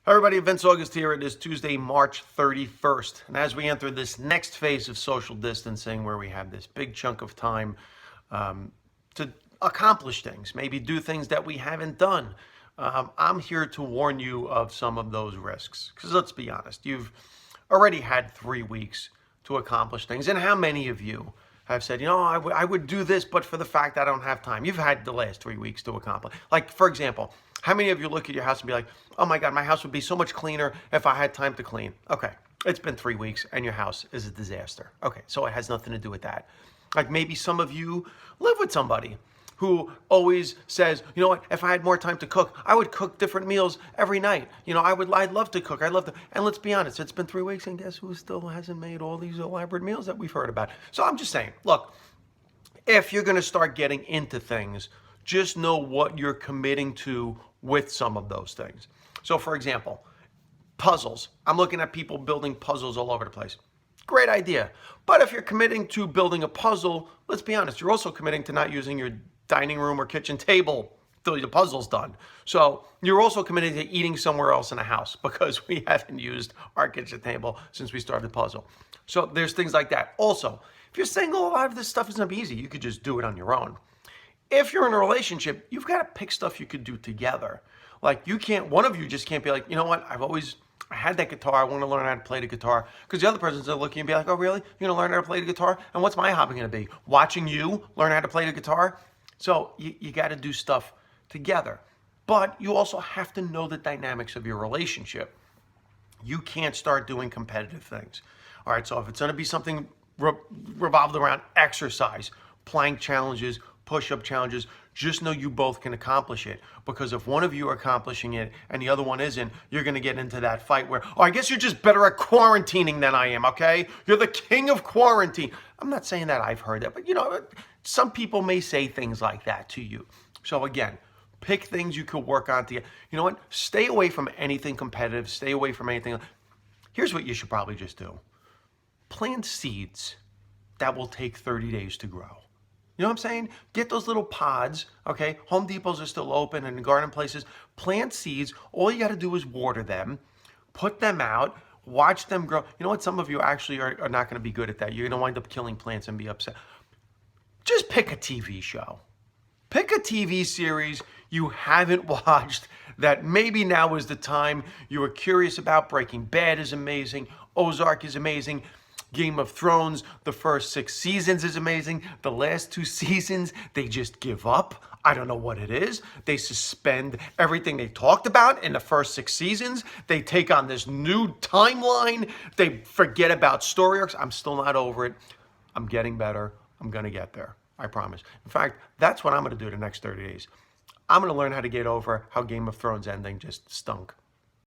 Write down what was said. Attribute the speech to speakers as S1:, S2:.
S1: Hi everybody, Vince August here. It is Tuesday, March 31st. And as we enter this next phase of social distancing where we have this big chunk of time to accomplish things, maybe do things that we haven't done, I'm here to warn you of some of those risks. Because let's be honest, you've already had 3 weeks to accomplish things. And how many of you have said, I would do this, but for the fact I don't have time? You've had the last 3 weeks to accomplish. Like, for example, how many of you look at your house and be like, oh my God, my house would be so much cleaner if I had time to clean? Okay, it's been 3 weeks and your house is a disaster. Okay, so it has nothing to do with that. Like maybe some of you live with somebody who always says, you know what, if I had more time to cook, I would cook different meals every night. I'd love to cook. I'd love to. And let's be honest, it's been 3 weeks and guess who still hasn't made all these elaborate meals that we've heard about? So I'm just saying, look, if you're going to start getting into things, just know what you're committing to with some of those things. So for example, puzzles. I'm looking at people building puzzles all over the place. Great idea. But if you're committing to building a puzzle, let's be honest, you're also committing to not using your dining room or kitchen table till the puzzle's done. So you're also committed to eating somewhere else in the house because we haven't used our kitchen table since we started the puzzle. So there's things like that. Also, if you're single, a lot of this stuff is going to be easy. You could just do it on your own. If you're in a relationship, you've got to pick stuff you could do together. Like one of you just can't be like, you know what, I had that guitar, I want to learn how to play the guitar. Because the other person's going to look at you and be like, oh really? You're going to learn how to play the guitar? And what's my hobby going to be? Watching you learn how to play the guitar? So you got to do stuff together. But you also have to know the dynamics of your relationship. You can't start doing competitive things. All right, so if it's going to be something revolved around exercise, plank challenges, push-up challenges, just know you both can accomplish it. Because if one of you are accomplishing it and the other one isn't, you're going to get into that fight where, oh, I guess you're just better at quarantining than I am, okay? You're the king of quarantine. I'm not saying that I've heard that, but some people may say things like that to you. So again, pick things you could work on together. You know what? Stay away from anything competitive. Stay away from anything. Here's what you should probably just do. Plant seeds that will take 30 days to grow. You know what I'm saying? Get those little pods, okay? Home Depots are still open and garden places. Plant seeds. All you got to do is water them, put them out, watch them grow. You know what? Some of you actually are not going to be good at that. You're going to wind up killing plants and be upset. Just pick a TV show. Pick a TV series you haven't watched that maybe now is the time you were curious about. Breaking Bad is amazing. Ozark is amazing. Game of Thrones, the first 6 seasons is amazing. The last 2 seasons, they just give up. I don't know what it is. They suspend everything they talked about in the first 6 seasons. They take on this new timeline. They forget about story arcs. I'm still not over it. I'm getting better. I'm going to get there. I promise. In fact, that's what I'm going to do the next 30 days. I'm going to learn how to get over how Game of Thrones ending just stunk.